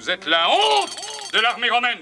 Vous êtes la honte de l'armée romaine.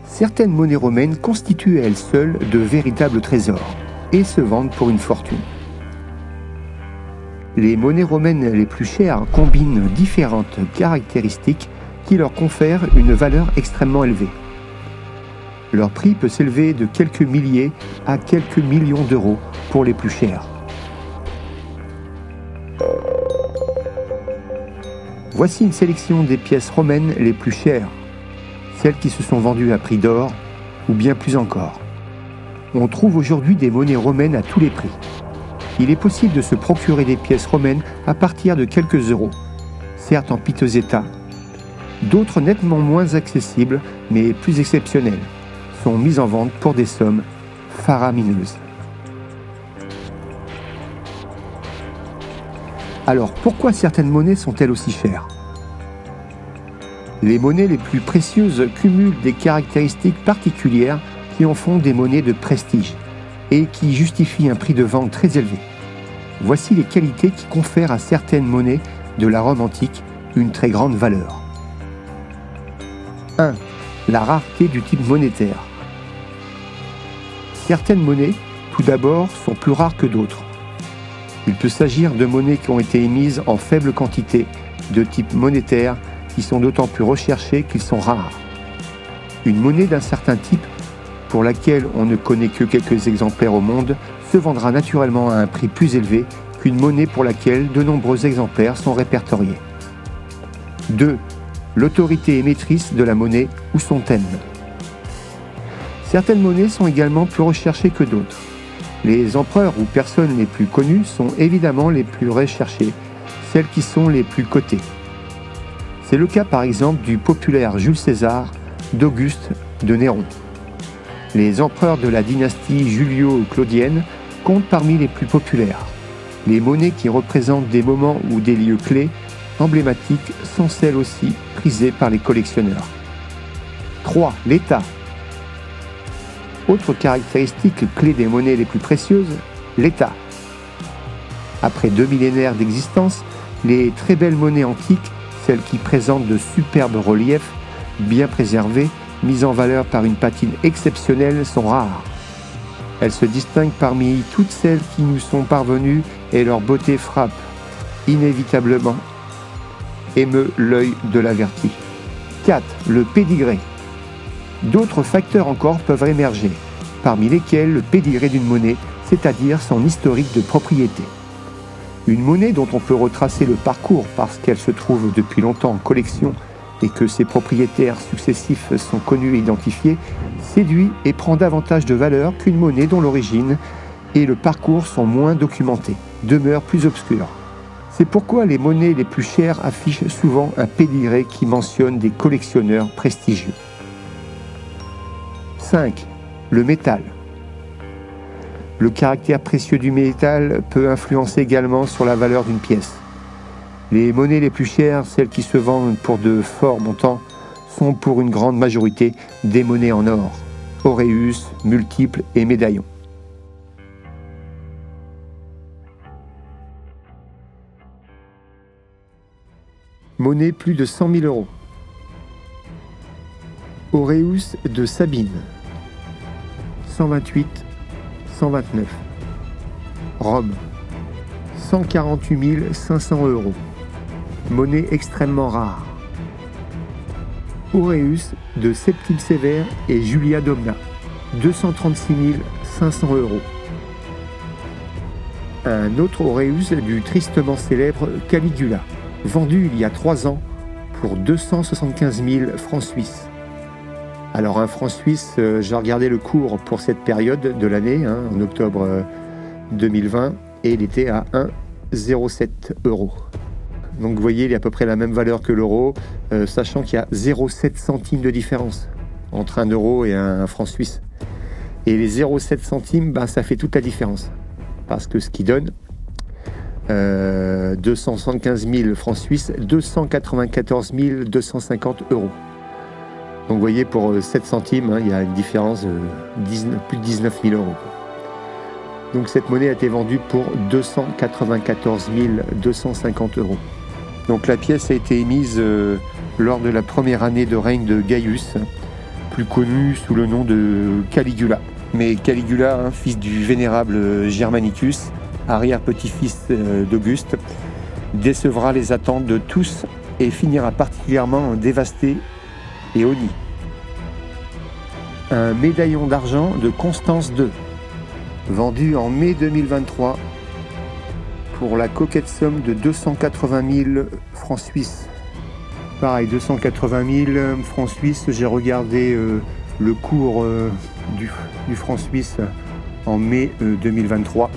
Certaines monnaies romaines constituent à elles seules de véritables trésors et se vendent pour une fortune. Les monnaies romaines les plus chères combinent différentes caractéristiques qui leur confèrent une valeur extrêmement élevée. Leur prix peut s'élever de quelques milliers à quelques millions d'euros pour les plus chères. Voici une sélection des pièces romaines les plus chères, celles qui se sont vendues à prix d'or ou bien plus encore. On trouve aujourd'hui des monnaies romaines à tous les prix. Il est possible de se procurer des pièces romaines à partir de quelques euros, certes en piteux état. D'autres nettement moins accessibles, mais plus exceptionnelles, sont mises en vente pour des sommes faramineuses. Alors pourquoi certaines monnaies sont-elles aussi chères ? Les monnaies les plus précieuses cumulent des caractéristiques particulières qui en font des monnaies de prestige et qui justifient un prix de vente très élevé. Voici les qualités qui confèrent à certaines monnaies de la Rome antique une très grande valeur. 1. La rareté du type monétaire. Certaines monnaies, tout d'abord, sont plus rares que d'autres. Il peut s'agir de monnaies qui ont été émises en faible quantité, de type monétaire, qui sont d'autant plus recherchés qu'ils sont rares. Une monnaie d'un certain type, pour laquelle on ne connaît que quelques exemplaires au monde, se vendra naturellement à un prix plus élevé qu'une monnaie pour laquelle de nombreux exemplaires sont répertoriés. 2. L'autorité émettrice de la monnaie ou son thème. Certaines monnaies sont également plus recherchées que d'autres. Les empereurs ou personnes les plus connues sont évidemment les plus recherchées, celles qui sont les plus cotées. C'est le cas par exemple du populaire Jules César, d'Auguste, de Néron. Les empereurs de la dynastie julio-claudienne comptent parmi les plus populaires. Les monnaies qui représentent des moments ou des lieux clés, emblématiques, sont celles aussi prisées par les collectionneurs. 3. L'état. Autre caractéristique clé des monnaies les plus précieuses, l'état. Après 2 millénaires d'existence, les très belles monnaies antiques, celles qui présentent de superbes reliefs, bien préservés, mises en valeur par une patine exceptionnelle, sont rares. Elles se distinguent parmi toutes celles qui nous sont parvenues et leur beauté frappe, inévitablement, émeut l'œil de l'averti. 4. Le pédigré. D'autres facteurs encore peuvent émerger, parmi lesquels le pédigré d'une monnaie, c'est-à-dire son historique de propriété. Une monnaie dont on peut retracer le parcours parce qu'elle se trouve depuis longtemps en collection et que ses propriétaires successifs sont connus et identifiés, séduit et prend davantage de valeur qu'une monnaie dont l'origine et le parcours sont moins documentés, demeurent plus obscurs. C'est pourquoi les monnaies les plus chères affichent souvent un pédigré qui mentionne des collectionneurs prestigieux. 5. Le métal. Le caractère précieux du métal peut influencer également sur la valeur d'une pièce. Les monnaies les plus chères, celles qui se vendent pour de forts montants, sont pour une grande majorité des monnaies en or, auréus, multiples et médaillons. Monnaie plus de 100 000 euros. Auréus de Sabine, 128, 129. Rome, 148 500 euros. Monnaie extrêmement rare. Auréus de Septime Sévère et Julia Domna, 236 500 euros. Un autre Auréus du tristement célèbre Caligula, vendu il y a 3 ans pour 275 000 francs suisses. Alors un franc suisse, j'ai regardé le cours pour cette période de l'année, en octobre 2020, et il était à 1,07 €. Donc vous voyez, il est à peu près la même valeur que l'euro, sachant qu'il y a 0,7 centimes de différence entre un euro et un franc suisse. Et les 0,7 centimes, ça fait toute la différence. Parce que ce qui donne 275 000 francs suisses, 294 250 euros. Donc vous voyez, pour 7 centimes, il y a une différence de plus de 19 000 euros. Donc cette monnaie a été vendue pour 294 250 euros. Donc la pièce a été émise lors de la première année de règne de Gaius, plus connu sous le nom de Caligula. Mais Caligula, fils du vénérable Germanicus, arrière-petit-fils d'Auguste, décevra les attentes de tous et finira particulièrement dévasté et honni. Un médaillon d'argent de Constance II, vendu en mai 2023 pour la coquette somme de 280 000 francs suisses. Pareil, 280 000 francs suisses, j'ai regardé le cours du franc suisse en mai 2023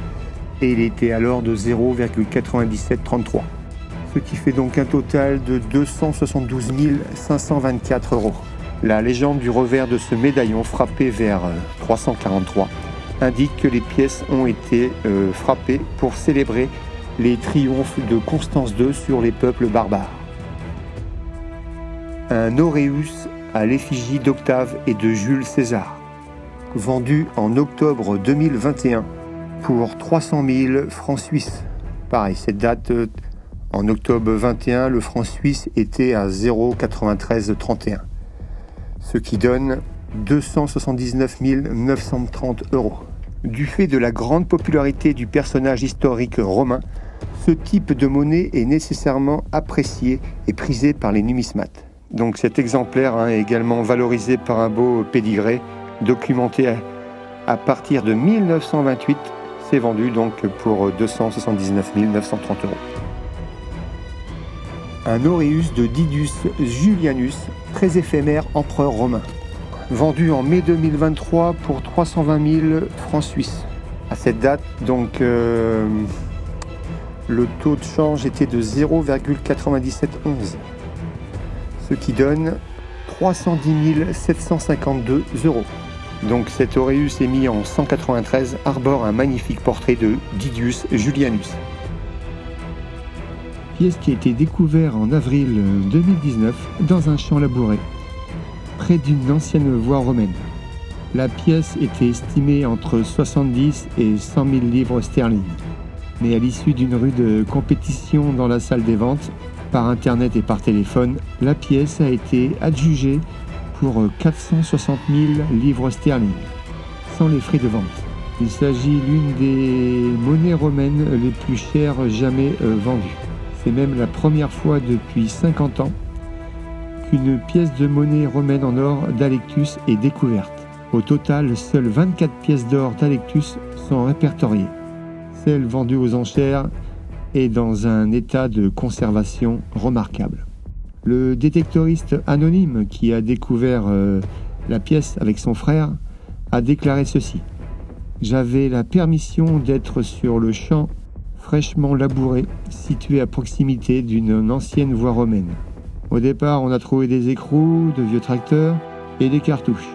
et il était alors de 0,9733. Ce qui fait donc un total de 272 524 euros. La légende du revers de ce médaillon, frappé vers 343, indique que les pièces ont été frappées pour célébrer les triomphes de Constance II sur les peuples barbares. Un auréus à l'effigie d'Octave et de Jules César, vendu en octobre 2021 pour 300 000 francs suisses. Pareil, cette date... En octobre 21, le franc suisse était à 0,9331, ce qui donne 279 930 euros. Du fait de la grande popularité du personnage historique romain, ce type de monnaie est nécessairement apprécié et prisé par les numismates. Donc cet exemplaire est également valorisé par un beau pédigré, documenté à partir de 1928. C'est vendu donc pour 279 930 euros. Un auréus de Didius Julianus, très éphémère empereur romain, vendu en mai 2023 pour 320 000 francs suisses. À cette date, donc, le taux de change était de 0,9711, ce qui donne 310 752 euros. Donc cet auréus émis en 193 arbore un magnifique portrait de Didius Julianus. Pièce qui a été découverte en avril 2019 dans un champ labouré, près d'une ancienne voie romaine. La pièce était estimée entre 70 et 100 000 livres sterling. Mais à l'issue d'une rude compétition dans la salle des ventes, par internet et par téléphone, la pièce a été adjugée pour 460 000 livres sterling, sans les frais de vente. Il s'agit l'une des monnaies romaines les plus chères jamais vendues. C'est même la première fois depuis 50 ans qu'une pièce de monnaie romaine en or d'Alectus est découverte. Au total, seules 24 pièces d'or d'Alectus sont répertoriées. Celle vendue aux enchères est dans un état de conservation remarquable. Le détectoriste anonyme qui a découvert la pièce avec son frère a déclaré ceci. « j'avais la permission d'être sur le champ fraîchement labouré, situé à proximité d'une ancienne voie romaine. Au départ, on a trouvé des écrous, de vieux tracteurs et des cartouches.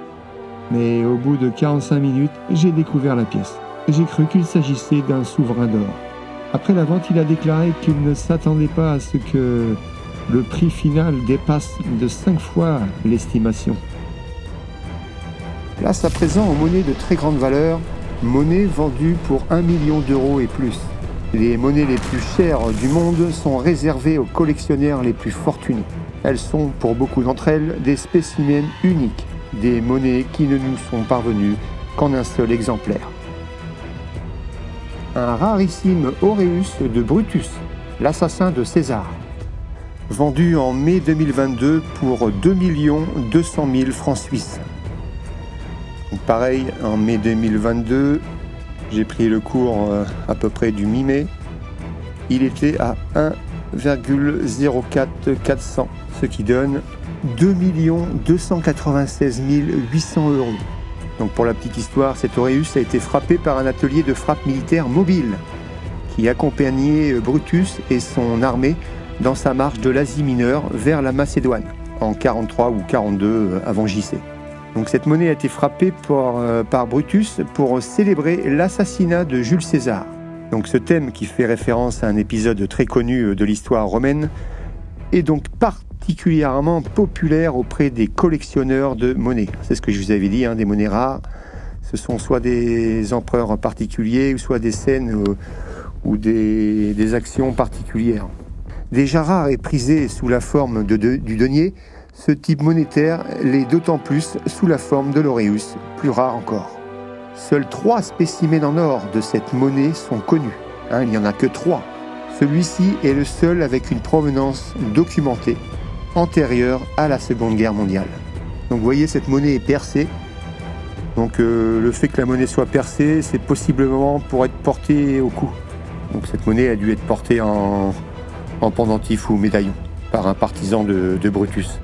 Mais au bout de 45 minutes, j'ai découvert la pièce. J'ai cru qu'il s'agissait d'un souverain d'or. Après la vente, il a déclaré qu'il ne s'attendait pas à ce que le prix final dépasse de 5 fois l'estimation. Place à présent aux monnaies de très grande valeur, monnaies vendues pour 1 million d'euros et plus. Les monnaies les plus chères du monde sont réservées aux collectionneurs les plus fortunés. Elles sont, pour beaucoup d'entre elles, des spécimens uniques, des monnaies qui ne nous sont parvenues qu'en un seul exemplaire. Un rarissime auréus de Brutus, l'assassin de César, vendu en mai 2022 pour 2 200 000 francs suisses. Pareil, en mai 2022, j'ai pris le cours à peu près du mi-mai, il était à 1,04400, ce qui donne 2 296 800 euros. Donc pour la petite histoire, cet auréus a été frappé par un atelier de frappe militaire mobile qui accompagnait Brutus et son armée dans sa marche de l'Asie mineure vers la Macédoine en 43 ou 42 avant JC. Donc cette monnaie a été frappée par Brutus pour célébrer l'assassinat de Jules César. Donc ce thème, qui fait référence à un épisode très connu de l'histoire romaine, est donc particulièrement populaire auprès des collectionneurs de monnaies. C'est ce que je vous avais dit, des monnaies rares. Ce sont soit des empereurs particuliers, soit des scènes ou des actions particulières. Déjà rare et prisé sous la forme du denier, ce type monétaire l'est d'autant plus sous la forme de l'auréus, plus rare encore. Seuls 3 spécimens en or de cette monnaie sont connus. Il n'y en a que 3. Celui-ci est le seul avec une provenance documentée antérieure à la Seconde Guerre mondiale. Donc vous voyez, cette monnaie est percée. Donc le fait que la monnaie soit percée, c'est possiblement pour être portée au cou. Donc cette monnaie a dû être portée en pendentif ou médaillon par un partisan de Brutus.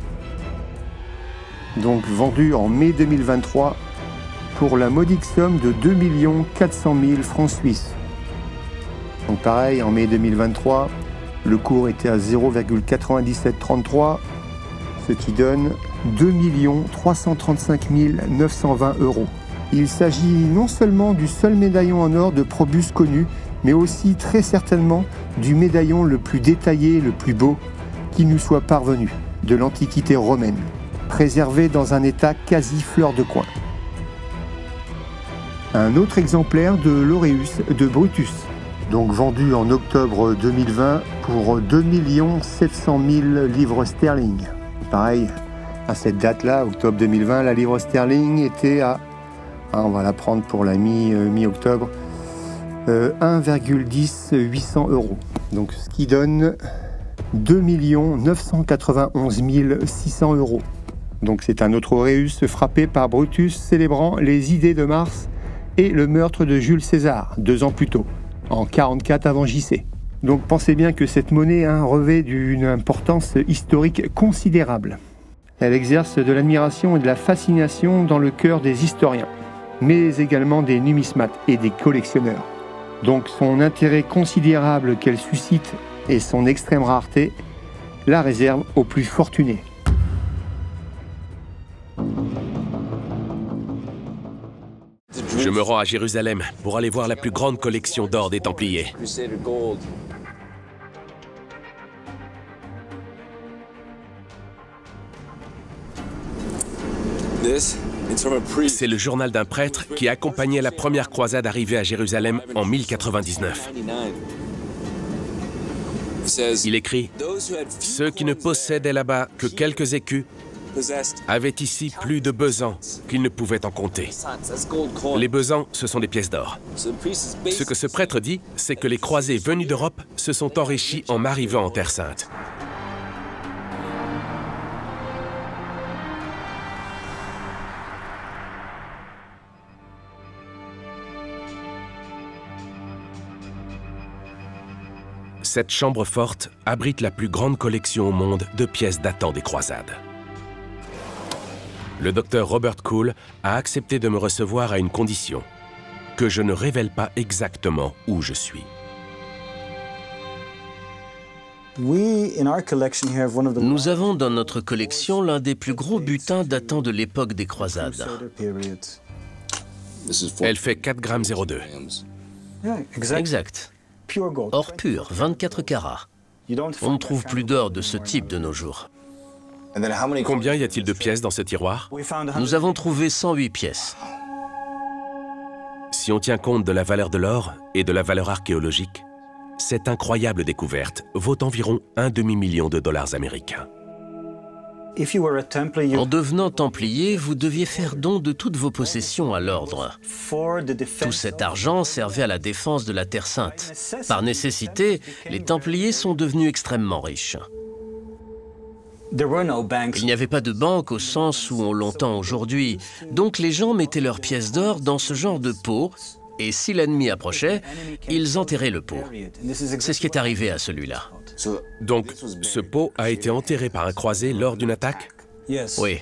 Donc vendue en mai 2023 pour la modique somme de 2 400 000 francs suisses. Donc pareil, en mai 2023, le cours était à 0,9733, ce qui donne 2 335 920 euros. Il s'agit non seulement du seul médaillon en or de Probus connu, mais aussi très certainement du médaillon le plus détaillé, le plus beau, qui nous soit parvenu de l'Antiquité romaine, préservé dans un état quasi fleur de coin. Un autre exemplaire de l'auréus de Brutus, donc vendu en octobre 2020 pour 2 700 000 livres sterling. Pareil, à cette date-là, octobre 2020, la livre sterling était à, on va la prendre pour la mi-octobre, 1,10 800 euros. Donc ce qui donne 2 991 600 euros. Donc c'est un autre auréus frappé par Brutus célébrant les idées de Mars et le meurtre de Jules César 2 ans plus tôt, en 44 avant JC. Donc pensez bien que cette monnaie revêt d'une importance historique considérable. Elle exerce de l'admiration et de la fascination dans le cœur des historiens, mais également des numismates et des collectionneurs. Donc son intérêt considérable qu'elle suscite et son extrême rareté la réservent aux plus fortunés. Je me rends à Jérusalem pour aller voir la plus grande collection d'or des Templiers. C'est le journal d'un prêtre qui accompagnait la première croisade arrivée à Jérusalem en 1099. Il écrit « Ceux qui ne possédaient là-bas que quelques écus avaient ici plus de besants qu'ils ne pouvaient en compter. Les besants, ce sont des pièces d'or. Ce que ce prêtre dit, c'est que les croisés venus d'Europe se sont enrichis en arrivant en Terre Sainte. Cette chambre forte abrite la plus grande collection au monde de pièces datant des croisades. Le docteur Robert Cool a accepté de me recevoir à une condition. que je ne révèle pas exactement où je suis. Nous avons dans notre collection l'un des plus gros butins datant de l'époque des croisades. Elle fait 4,02 g. Exact. Or pur, 24 carats. On ne trouve plus d'or de ce type de nos jours. Combien y a-t-il de pièces dans ce tiroir? Nous avons trouvé 108 pièces. Si on tient compte de la valeur de l'or et de la valeur archéologique, cette incroyable découverte vaut environ $1,5 million américains. En devenant templier, vous deviez faire don de toutes vos possessions à l'ordre. Tout cet argent servait à la défense de la Terre Sainte. Par nécessité, les templiers sont devenus extrêmement riches. Il n'y avait pas de banque au sens où on l'entend aujourd'hui, donc les gens mettaient leurs pièces d'or dans ce genre de pot, et si l'ennemi approchait, ils enterraient le pot. C'est ce qui est arrivé à celui-là. Donc, ce pot a été enterré par un croisé lors d'une attaque? Oui.